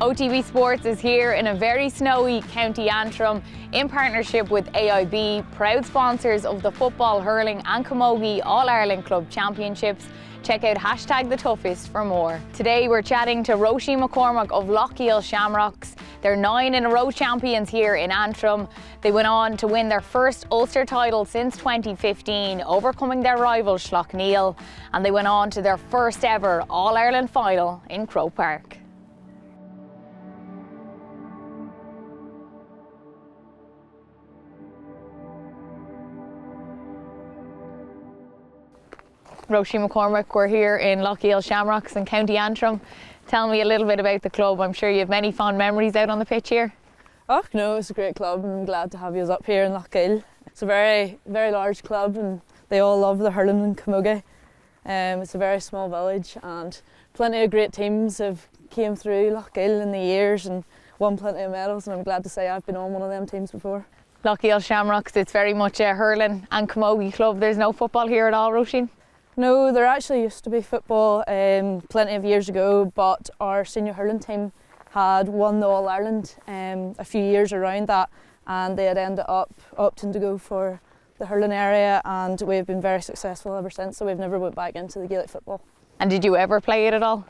OTB Sports is here in a very snowy County Antrim in partnership with AIB, proud sponsors of the football, hurling and camogie All-Ireland Club Championships. Check out #TheToughest for more. Today we're chatting to Róisín McCormick of Loughgiel Shamrocks. They're 9-in-a-row champions here in Antrim. They went on to win their first Ulster title since 2015, overcoming their rival Loughgiel, and they went on to their first ever All-Ireland final in Croke Park. Róisín McCormick, we're here in Loughgiel Shamrocks in County Antrim. Tell me a little bit about the club. I'm sure you have many fond memories out on the pitch here. Oh no, it's a great club and I'm glad to have you up here in Loughgiel. It's a very, very large club and they all love the hurling and camogie. It's a very small village and plenty of great teams have came through Loughgiel in the years and won plenty of medals, and I'm glad to say I've been on one of them teams before. Loughgiel Shamrocks, it's very much a hurling and camogie club. There's no football here at all, Róisín? No, there actually used to be football plenty of years ago, but our senior hurling team had won the All-Ireland a few years around that, and they had ended up opting to go for the hurling area, and we've been very successful ever since, so we've never went back into the Gaelic football. And did you ever play it at all?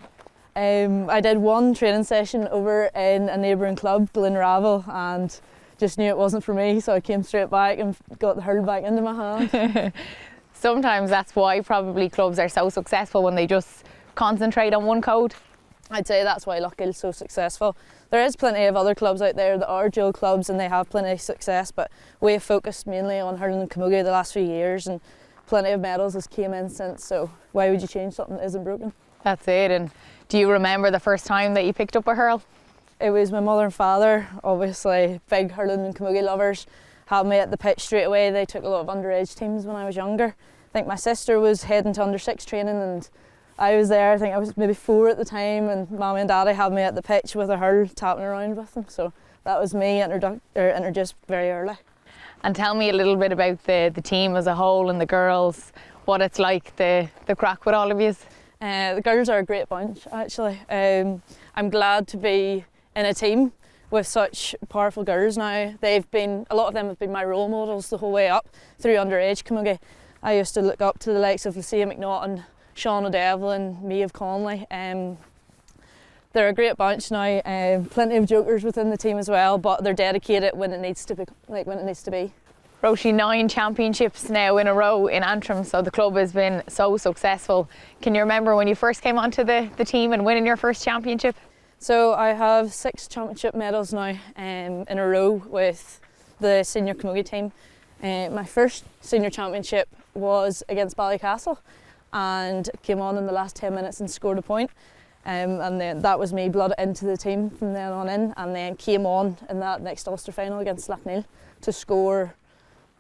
I did one training session over in a neighbouring club, Glenravel, and just knew it wasn't for me, so I came straight back and got the hurl back into my hand. Sometimes that's why probably clubs are so successful, when they just concentrate on one code. I'd say that's why Loughgiel is so successful. There is plenty of other clubs out there that are dual clubs and they have plenty of success, but we've focused mainly on hurling and camogie the last few years, and plenty of medals has came in since, so why would you change something that isn't broken? That's it. And do you remember the first time that you picked up a hurl? It was my mother and father, obviously big hurling and camogie lovers, had me at the pitch straight away. They took a lot of underage teams when I was younger. I think my sister was heading to under-6 training and I was there. I think I was maybe 4 at the time, and Mummy and Daddy had me at the pitch with a hurl, tapping around with them. So that was me introduced very early. And tell me a little bit about the team as a whole and the girls, what it's like, the crack with all of you. The girls are a great bunch, actually. I'm glad to be in a team with such powerful girls now. A lot of them have been my role models the whole way up through underage camogie. I used to look up to the likes of Loughgiel McNaughton, Sean O'Devil and Maeve Conley. They're a great bunch now. Plenty of jokers within the team as well, but they're dedicated when it needs to be. Róisín, 9 championships now in a row in Antrim, so the club has been so successful. Can you remember when you first came onto the team and winning your first championship? So I have 6 championship medals now in a row with the senior camogie team. My first senior championship was against Ballycastle and came on in the last 10 minutes and scored a point. And then that was me blooded into the team from then on in, and then came on in that next Ulster final against Loughgiel to score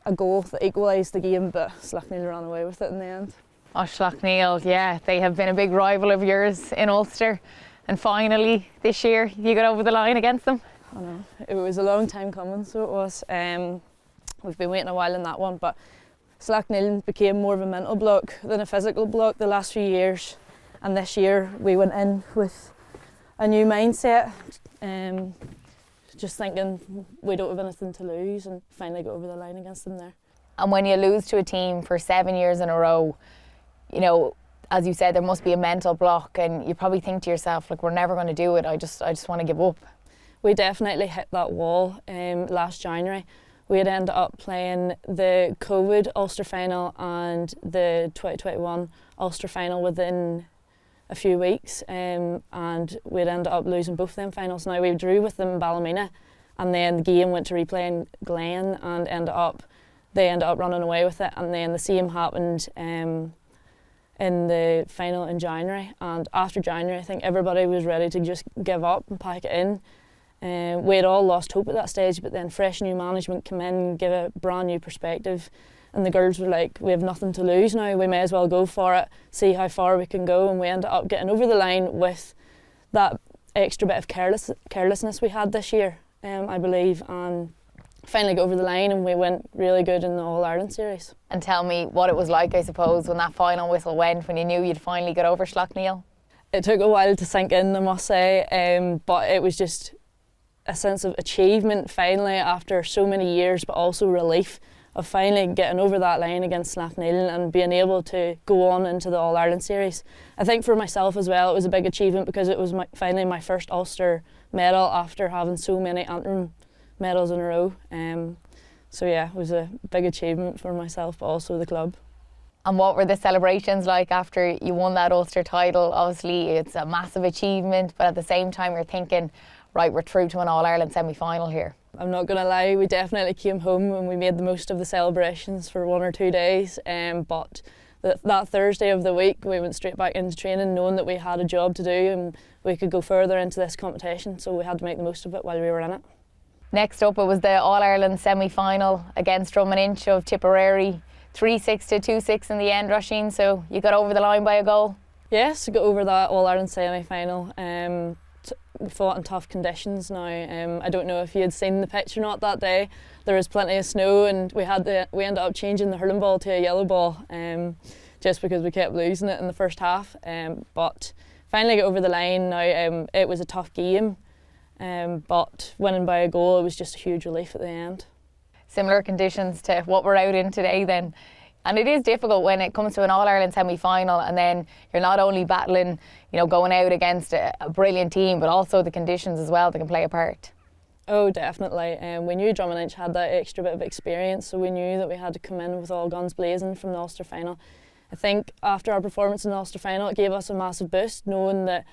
a goal that equalised the game, but Loughgiel ran away with it in the end. Oh, Loughgiel, yeah, they have been a big rival of yours in Ulster, and finally this year you got over the line against them. I know, it was a long time coming, so it was. We've been waiting a while in that one, but Loughgiel became more of a mental block than a physical block the last few years, and this year we went in with a new mindset, just thinking we don't have anything to lose, and finally got over the line against them there. And when you lose to a team for 7 years in a row, you know, as you said, there must be a mental block, and you probably think to yourself, like, we're never going to do it, I just want to give up. We definitely hit that wall last January. We had ended up playing the COVID Ulster final and the 2021 Ulster final within a few weeks, and we'd ended up losing both them finals. Now we drew with them in Ballymena, and then the game went to replay in Glen, and they ended up running away with it, and then the same happened in the final in January. And after January, I think everybody was ready to just give up and pack it in. We had all lost hope at that stage, but then fresh new management came in, give a brand new perspective, and the girls were like, we have nothing to lose now, we may as well go for it, see how far we can go. And we ended up getting over the line with that extra bit of carelessness we had this year, I believe, and finally got over the line, and we went really good in the All-Ireland series. And tell me what it was like, I suppose, when that final whistle went, when you knew you'd finally got over Loughgiel. It took a while to sink in, I must say, but it was just a sense of achievement finally after so many years, but also relief of finally getting over that line against Loughgiel and being able to go on into the All-Ireland series. I think for myself as well, it was a big achievement because it was finally my first Ulster medal after having so many Antrim medals in a row. So yeah, it was a big achievement for myself, but also the club. And what were the celebrations like after you won that Ulster title? Obviously it's a massive achievement, but at the same time you're thinking, right, we're through to an All-Ireland semi-final here. I'm not going to lie, we definitely came home and we made the most of the celebrations for 1 or 2 days, but that Thursday of the week we went straight back into training knowing that we had a job to do and we could go further into this competition, so we had to make the most of it while we were in it. Next up, it was the All-Ireland semi-final against Róisín of Tipperary. 3-6 to 2-6 in the end, Róisín, so you got over the line by a goal? Yes, we got over that All-Ireland semi-final. We fought in tough conditions now. I don't know if you had seen the pitch or not that day. There was plenty of snow and we ended up changing the hurling ball to a yellow ball just because we kept losing it in the first half. But finally got over the line now. It was a tough game, but winning by a goal, it was just a huge relief at the end. Similar conditions to what we're out in today then. And it is difficult when it comes to an All-Ireland semi-final and then you're not only battling, going out against a brilliant team, but also the conditions as well that can play a part. Oh, definitely. We knew Róisín had that extra bit of experience, so we knew that we had to come in with all guns blazing from the Ulster final. I think after our performance in the Ulster final, it gave us a massive boost, knowing that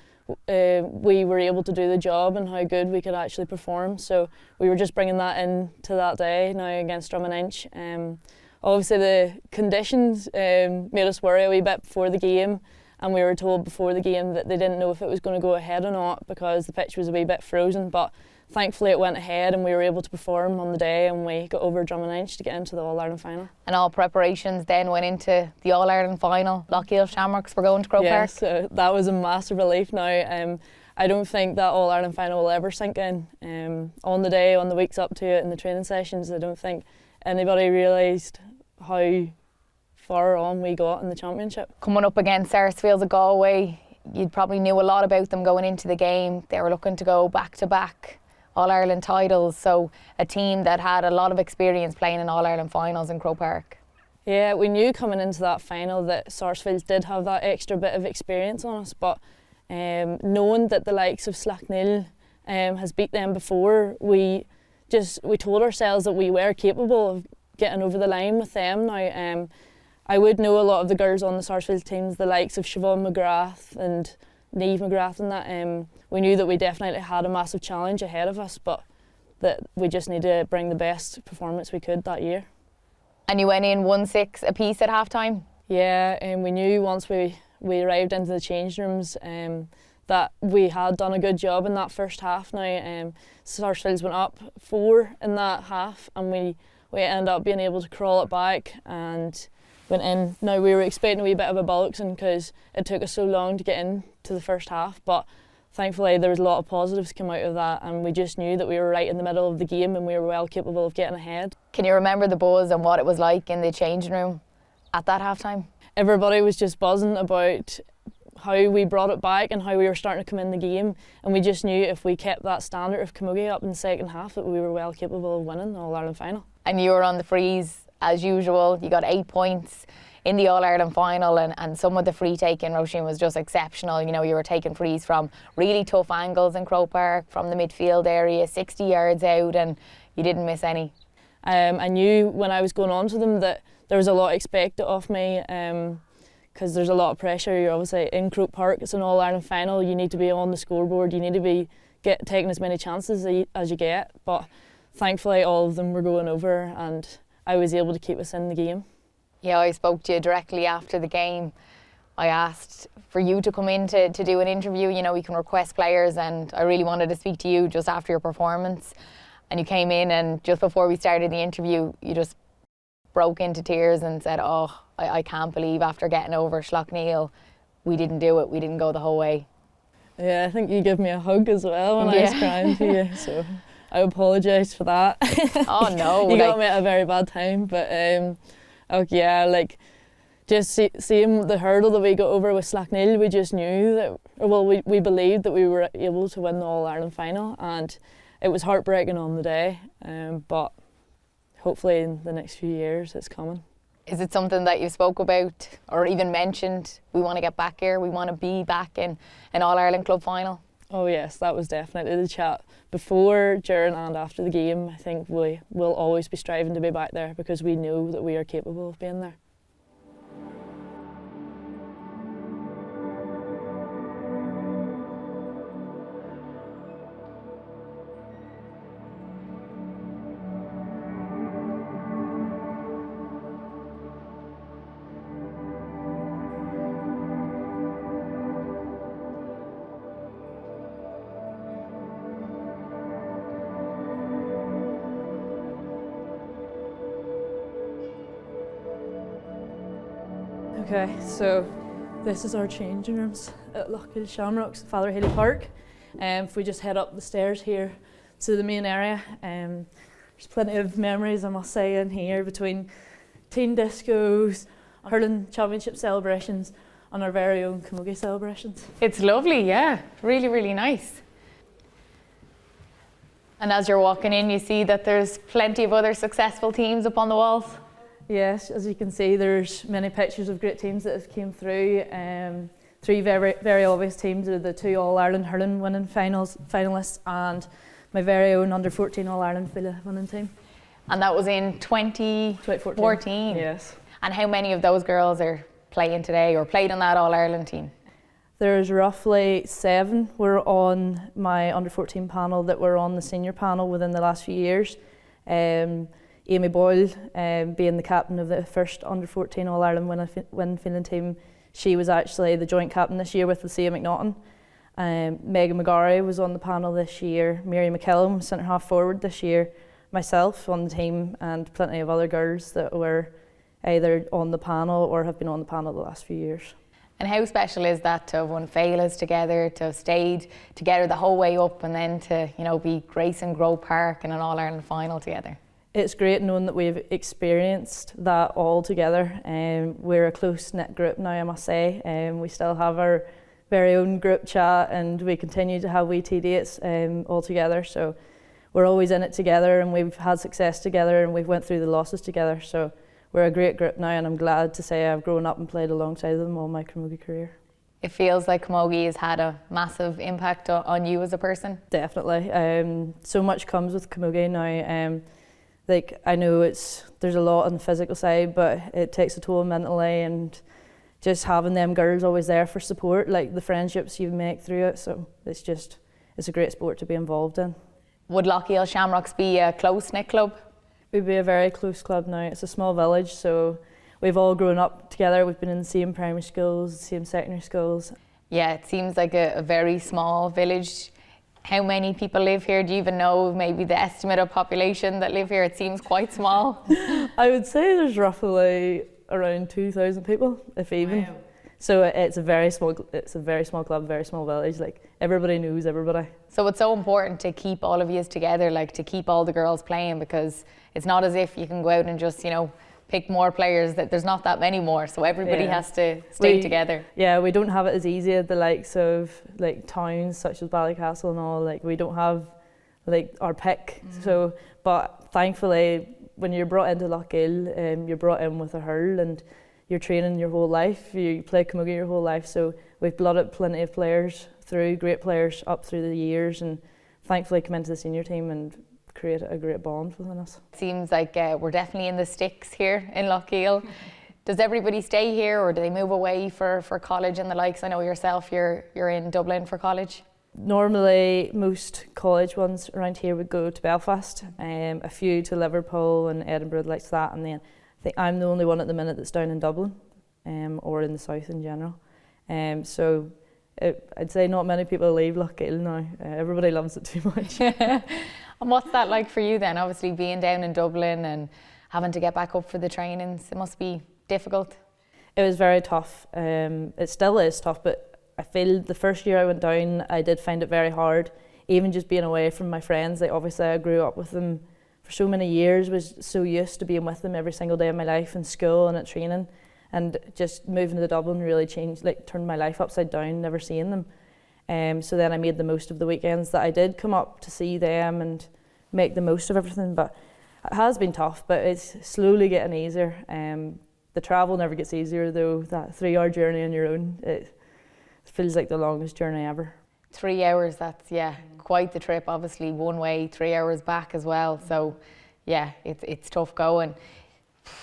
we were able to do the job and how good we could actually perform. So we were just bringing that into that day now against Róisín. Obviously the conditions made us worry a wee bit before the game, and we were told before the game that they didn't know if it was going to go ahead or not because the pitch was a wee bit frozen, but thankfully it went ahead and we were able to perform on the day and we got over Róisín to get into the All-Ireland final. And all preparations then went into the All-Ireland final. Loughgiel Shamrocks were going to Croke Park. So that was a massive relief now. I don't think that All-Ireland final will ever sink in. On the day, on the weeks up to it, in the training sessions, I don't think anybody realised how far on we got in the championship. Coming up against Sarsfields of Galway, you probably knew a lot about them going into the game. They were looking to go back-to-back All-Ireland titles, so a team that had a lot of experience playing in All-Ireland finals in Croke Park. Yeah, we knew coming into that final that Sarsfields did have that extra bit of experience on us, but knowing that the likes of Loughgiel has beat them before, we told ourselves that we were capable of getting over the line with them now. I would know a lot of the girls on the Sarsfields teams, the likes of Siobhan McGrath and Niamh McGrath and that. We knew that we definitely had a massive challenge ahead of us, but that we just need to bring the best performance we could that year. And you went in 1-6 apiece at half time? Yeah, and we knew once we arrived into the change rooms that we had done a good job in that first half now. Sarsfields went up 4 in that half and we ended up being able to crawl it back and went in. Now we were expecting a wee bit of a bollocking because it took us so long to get into the first half, but thankfully there was a lot of positives come out of that and we just knew that we were right in the middle of the game and we were well capable of getting ahead. Can you remember the buzz and what it was like in the changing room at that half time? Everybody was just buzzing about how we brought it back and how we were starting to come in the game, and we just knew if we kept that standard of camogie up in the second half that we were well capable of winning the All-Ireland final. And you were on the frees as usual. You got 8 points in the All-Ireland final and some of the free taking, Róisín, was just exceptional. You were taking frees from really tough angles in Croke Park, from the midfield area, 60 yards out, and you didn't miss any. I knew when I was going on to them that there was a lot expected of me because there's a lot of pressure. You're obviously in Croke Park, it's an All-Ireland final, you need to be on the scoreboard, you need to be taking as many chances as you get, but thankfully all of them were going over and I was able to keep us in the game. Yeah, I spoke to you directly after the game. I asked for you to come in to do an interview. We can request players, and I really wanted to speak to you just after your performance. And you came in, and just before we started the interview, you just broke into tears and said, I can't believe after getting over Loughgiel, we didn't do it, we didn't go the whole way. Yeah, I think you gave me a hug as well when I was crying to you, so I apologise for that. Oh no. You got me at a very bad time, but just seeing the hurdle that we got over with Loughgiel, we just knew that Well, we believed that we were able to win the All-Ireland final, and it was heartbreaking on the day, but hopefully in the next few years it's coming. Is it something that you spoke about or even mentioned, we want to get back here, we want to be back in an All-Ireland club final? Oh yes, that was definitely the chat. Before, during and after the game, I think we will always be striving to be back there because we know that we are capable of being there. Okay, so this is our changing rooms at Loughgiel Shamrocks, Father Haley Park. If we just head up the stairs here to the main area, there's plenty of memories, I must say, in here between teen discos, hurling championship celebrations and our very own camogie celebrations. It's lovely, yeah, really, really nice. And as you're walking in, you see that there's plenty of other successful teams up on the walls. Yes, as you can see, there's many pictures of great teams that have came through. Three very, very obvious teams are the two All-Ireland hurling winning finalists and my very own under-14 All-Ireland winning team. And that was in 2014? Yes. And how many of those girls are playing today or played on that All-Ireland team? There's roughly 7. We're on my under-14 panel that were on the senior panel within the last few years. Amy Boyle, being the captain of the first under-14 All-Ireland winning team, she was actually the joint captain this year with Lucia McNaughton. Megan McGarry was on the panel this year, Mary McKillum was centre half forward this year, myself on the team, and plenty of other girls that were either on the panel or have been on the panel the last few years. And how special is that to have won Féiles together, to have stayed together the whole way up, and then to, you know, be Grayson Grove Park in an All-Ireland final together? It's great knowing that we've experienced that all together. We're a close-knit group now, I must say. We still have our very own group chat and we continue to have wee tea dates all together. So we're always in it together and we've had success together and we've went through the losses together. So we're a great group now and I'm glad to say I've grown up and played alongside them all my camogie career. It feels like camogie has had a massive impact on you as a person? Definitely. So much comes with camogie now. Like, I know there's a lot on the physical side, but it takes a toll mentally, and just having them girls always there for support, like the friendships you make through it. So it's a great sport to be involved in. Would Loughgiel Shamrocks be a close-knit club? We'd be a very close club now. It's a small village, so we've all grown up together. We've been in the same primary schools, the same secondary schools. Yeah, it seems like a very small village. How many people live here? Do you even know maybe the estimate of population that live here? It seems quite small. I would say there's roughly around 2,000 people, if even. Wow. So it's a very small club, very small village. Like, everybody knows everybody. So it's so important to keep all of you together, like to keep all the girls playing, because it's not as if you can go out and just, you know, pick more players, that there's not that many more, so everybody has to stay together. Yeah, we don't have it as easy as the likes of like towns such as Ballycastle and all. Like, we don't have like our pick. So, but thankfully when you're brought into Loughgiel, you're brought in with a hurl and you're training your whole life, you play camogie your whole life, so we've blooded plenty of players through, great players up through the years, and thankfully come into the senior team and create a great bond within us. It seems like we're definitely in the sticks here in Loughgiel. Does everybody stay here or do they move away for college and the likes? I know yourself, you're in Dublin for college. Normally most college ones around here would go to Belfast, a few to Liverpool and Edinburgh, like that, and then I think I'm the only one at the minute that's down in Dublin, or in the south in general. So I'd say not many people leave Loughgiel now. Everybody loves it too much. And what's that like for you then? Obviously being down in Dublin and having to get back up for the trainings, it must be difficult. It was very tough. It still is tough, but I feel the first year I went down, I did find it very hard. Even just being away from my friends, like obviously I grew up with them for so many years, was so used to being with them every single day of my life in school and at training. And just moving to Dublin really changed, like turned my life upside down, never seeing them. So then I made the most of the weekends that I did come up to see them and make the most of everything. But it has been tough, but it's slowly getting easier. The travel never gets easier though. That 3-hour journey on your own, it feels like the longest journey ever. 3 hours, that's, yeah, quite the trip. Obviously one way, 3 hours back as well. So yeah, it's tough going.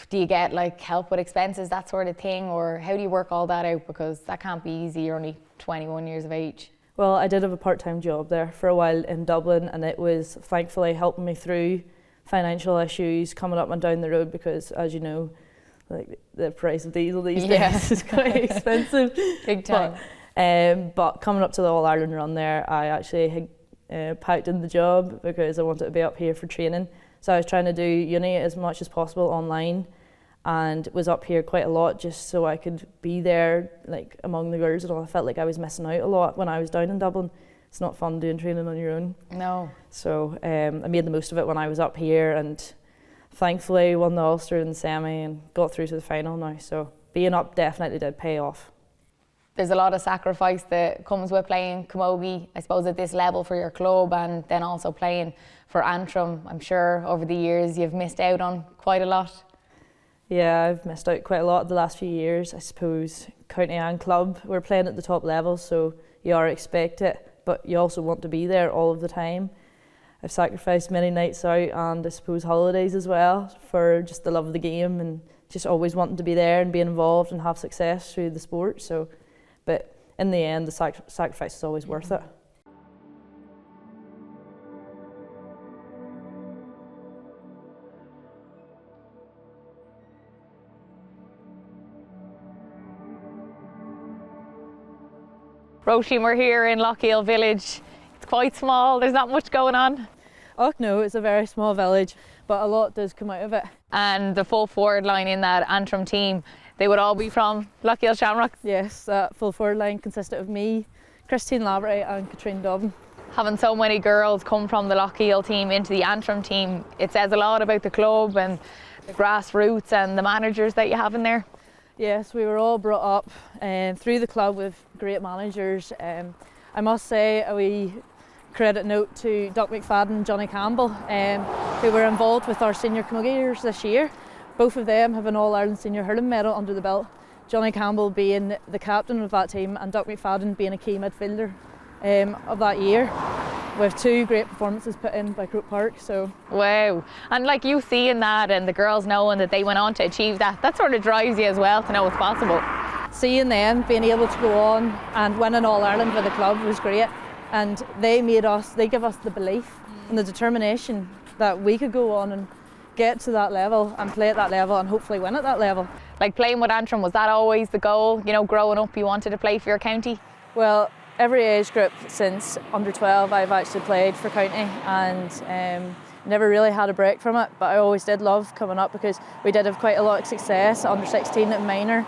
Do you get like help with expenses, that sort of thing, or how do you work all that out? Because that can't be easy, you're only 21 years of age. Well, I did have a part-time job there for a while in Dublin, and it was thankfully helping me through financial issues coming up and down the road, because as you know, like the price of diesel these days is quite expensive. Big time. But coming up to the All-Ireland run there, I actually had packed in the job because I wanted to be up here for training. So I was trying to do uni as much as possible online, and was up here quite a lot just so I could be there like among the girls and all. I felt like I was missing out a lot when I was down in Dublin. It's not fun doing training on your own. No. So I made the most of it when I was up here, and thankfully won the Ulster in the semi and got through to the final now. So being up definitely did pay off. There's a lot of sacrifice that comes with playing camogie, I suppose, at this level for your club, and then also playing for Antrim. I'm sure over the years you've missed out on quite a lot. Yeah, I've missed out quite a lot the last few years. I suppose county and club, we're playing at the top level, so you are expected, but you also want to be there all of the time. I've sacrificed many nights out and I suppose holidays as well for just the love of the game and just always wanting to be there and be involved and have success through the sport. So, but in the end, the sacrifice is always worth it. Róisín, we're here in Loughgiel village. It's quite small, there's not much going on. Oh no, it's a very small village, but a lot does come out of it. And the full forward line in that Antrim team, they would all be from Loughgiel Shamrocks? Yes, that full forward line consisted of me, Christine Lavery and Katrine Dobbin. Having so many girls come from the Loughgiel team into the Antrim team, it says a lot about the club and the grassroots and the managers that you have in there. Yes, we were all brought up through the club with great managers. I must say a wee credit note to Doc McFadden and Johnny Campbell, who were involved with our senior camogiers this year. Both of them have an All-Ireland Senior Hurling medal under the belt. Johnny Campbell being the captain of that team and Doc McFadden being a key midfielder of that year, with 2 great performances put in by Croke Park. So wow, and like you seeing that and the girls knowing that they went on to achieve that, that sort of drives you as well to know it's possible. Seeing them being able to go on and win an All-Ireland with the club was great, and they give us the belief and the determination that we could go on and get to that level and play at that level and hopefully win at that level. Like playing with Antrim, was that always the goal? You know, growing up you wanted to play for your county? Well, every age group since under 12 I've actually played for county, and never really had a break from it, but I always did love coming up because we did have quite a lot of success under 16 at minor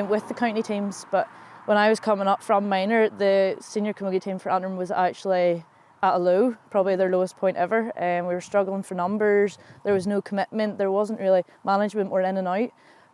with the county teams. But when I was coming up from minor, the senior camogie team for Antrim was actually at a low, probably their lowest point ever. We were struggling for numbers, there was no commitment, there wasn't really management, were in and out.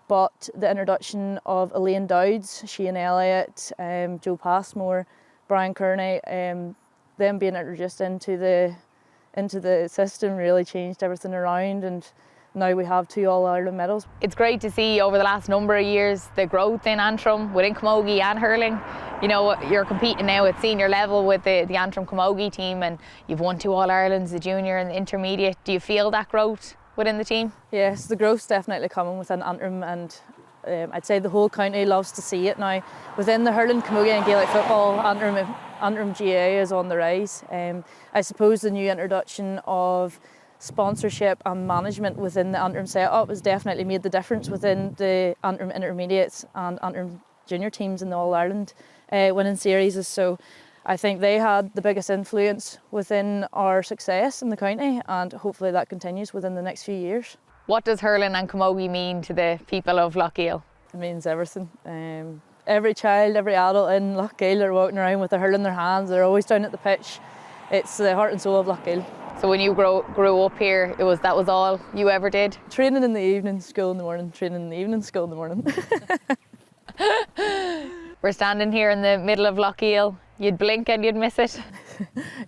But the introduction of Elaine Dowds, Shane Elliott, Joe Passmore, Brian Kearney, them being introduced into the system really changed everything around, and now we have 2 All-Ireland medals. It's great to see over the last number of years the growth in Antrim within camogie and hurling. You know, you're competing now at senior level with the Antrim camogie team, and you've won 2 All-Irelands, the junior and the intermediate. Do you feel that growth within the team? Yes, the growth's definitely coming within Antrim, and I'd say the whole county loves to see it now. Within the hurling, camogie and Gaelic football, Antrim GA is on the rise. I suppose the new introduction of sponsorship and management within the Antrim setup has definitely made the difference within the Antrim intermediates and Antrim junior teams in the All-Ireland winning series. So I think they had the biggest influence within our success in the county, and hopefully that continues within the next few years. What does hurling and camogie mean to the people of Loughgiel? It means everything. Every child, every adult in Loughgiel are walking around with a hurl in their hands. They're always down at the pitch. It's the heart and soul of Loughgiel. So when you grew up here, that was all you ever did? Training in the evening, school in the morning. Training in the evening, school in the morning. We're standing here in the middle of Loughgiel. You'd blink and you'd miss it.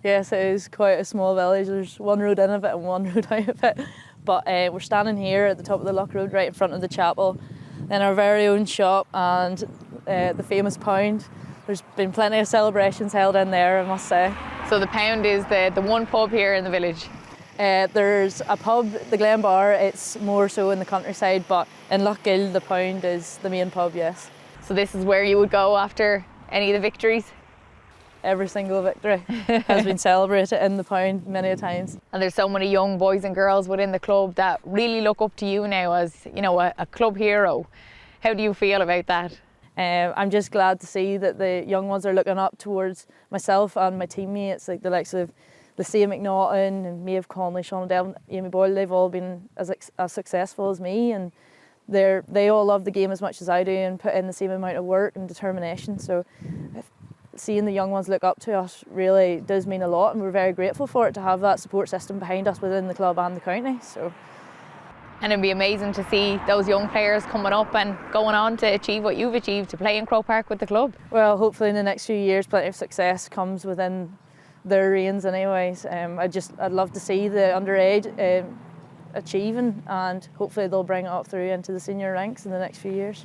Yes, it is quite a small village. There's one road in of it and one road out of it. But we're standing here at the top of the Loch Road, right in front of the chapel, in our very own shop, and the famous Pound. There's been plenty of celebrations held in there, I must say. So the Pound is the one pub here in the village? There's a pub, the Glen Bar, it's more so in the countryside, but in Loughgiel the Pound is the main pub, yes. So this is where you would go after any of the victories? Every single victory has been celebrated in the Pound many a times. And there's so many young boys and girls within the club that really look up to you now as, you know, a club hero. How do you feel about that? I'm just glad to see that the young ones are looking up towards myself and my teammates, like the likes of Lucia McNaughton and Maeve Conley, Sean Devlin, Amy Boyle. They've all been as successful as me, and they all love the game as much as I do and put in the same amount of work and determination. So seeing the young ones look up to us really does mean a lot, and we're very grateful for it, to have that support system behind us within the club and the county. And it'd be amazing to see those young players coming up and going on to achieve what you've achieved, to play in Croke Park with the club. Well, hopefully in the next few years plenty of success comes within their reins anyways. I'd love to see the underage achieving, and hopefully they'll bring it up through into the senior ranks in the next few years.